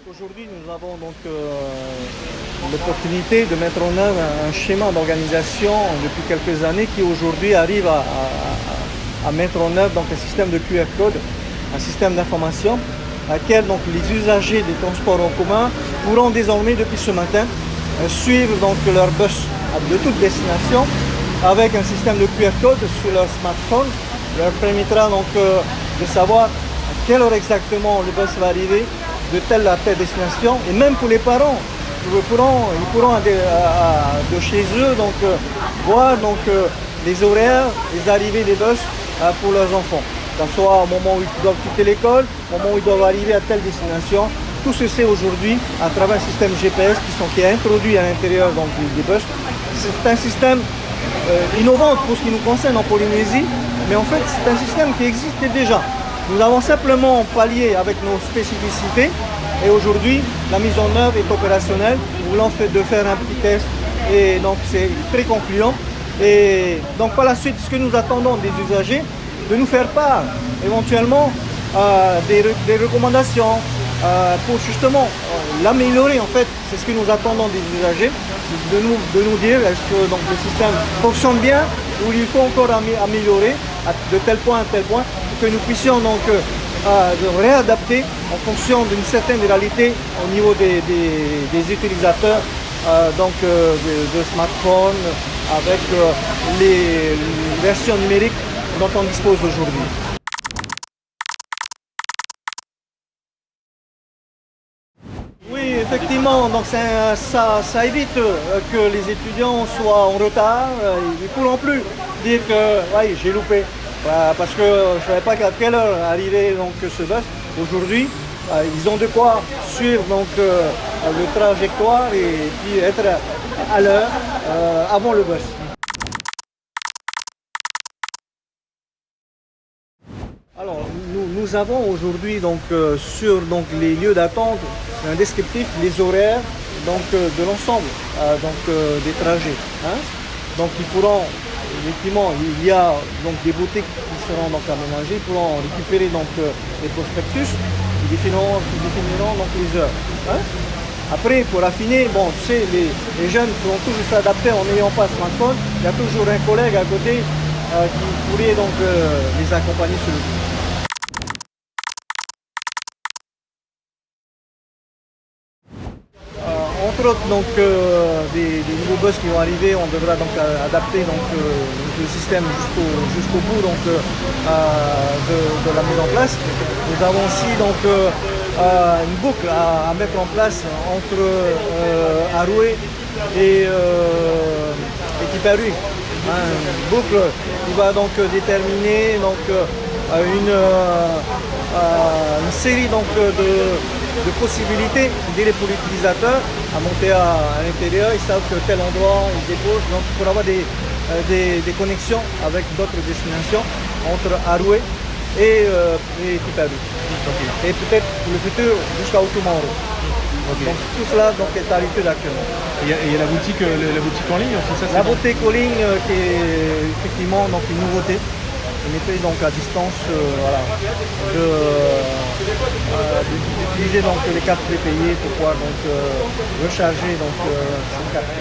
Aujourd'hui, nous avons donc l'opportunité de mettre en œuvre un schéma d'organisation depuis quelques années qui aujourd'hui arrive à mettre en œuvre donc, un système de QR code, un système d'information, à laquelle donc, les usagers des transports en commun pourront désormais depuis ce matin suivre donc, leur bus de toute destination avec un système de QR code sur leur smartphone. Leur permettra donc de savoir à quelle heure exactement le bus va arriver de telle à telle destination, et même pour les parents, ils pourront de chez eux donc, voir donc, les horaires, les arrivées des bus pour leurs enfants. Que ce soit au moment où ils doivent quitter l'école, au moment où ils doivent arriver à telle destination. Tout ceci aujourd'hui à travers un système GPS qui est introduit à l'intérieur donc, des bus. C'est un système innovant pour ce qui nous concerne en Polynésie, mais en fait c'est un système qui existait déjà. Nous avons simplement pallié avec nos spécificités et aujourd'hui la mise en œuvre est opérationnelle. Nous voulons faire un petit test et donc c'est très concluant. Et donc par la suite, ce que nous attendons des usagers, de nous faire part éventuellement des recommandations pour justement l'améliorer. En fait, c'est ce que nous attendons des usagers, de nous dire est-ce que donc, le système fonctionne bien ou il faut encore améliorer de tel point à tel point, que nous puissions donc réadapter en fonction d'une certaine réalité au niveau des utilisateurs de smartphones avec les versions numériques dont on dispose aujourd'hui. Oui, effectivement, donc ça évite que les étudiants soient en retard. Ils ne pourront plus dire que ouais, j'ai loupé. Parce que je ne savais pas à quelle heure arrivait donc, ce bus. Aujourd'hui, ils ont de quoi suivre donc, le trajectoire et puis être à l'heure avant le bus. Alors, nous avons aujourd'hui donc, sur donc, les lieux d'attente un descriptif, les horaires donc, de l'ensemble des trajets. Hein. Donc ils pourront, effectivement, il y a donc, des boutiques qui seront donc, aménagées, ils pourront récupérer donc, les prospectus qui définiront donc, les heures. Hein. Après, pour affiner, bon, tu sais, les jeunes pourront toujours s'adapter en n'ayant pas de smartphone. Il y a toujours un collègue à côté qui pourrait donc, les accompagner sur le site. Entre autres, donc, des nouveaux bus qui vont arriver, on devra donc adapter donc, le système jusqu'au bout donc, de la mise en place. Nous avons aussi donc, une boucle à mettre en place entre Aroué et Tiparu. Une boucle qui va donc déterminer donc, une série donc, de possibilités pour l'utilisateur à monter à l'intérieur. Ils savent que tel endroit ils déposent, donc pour avoir des connexions avec d'autres destinations entre Aroué et Tiparu. Okay. Et peut-être pour le futur jusqu'à Otumoro. Okay. Donc tout cela donc, est à l'étude actuellement. Et il y a la boutique en ligne aussi, ça, la boutique en ligne qui est effectivement donc, une nouveauté. On était donc à distance d'utiliser donc les cartes prépayées pour pouvoir donc recharger donc, son carte.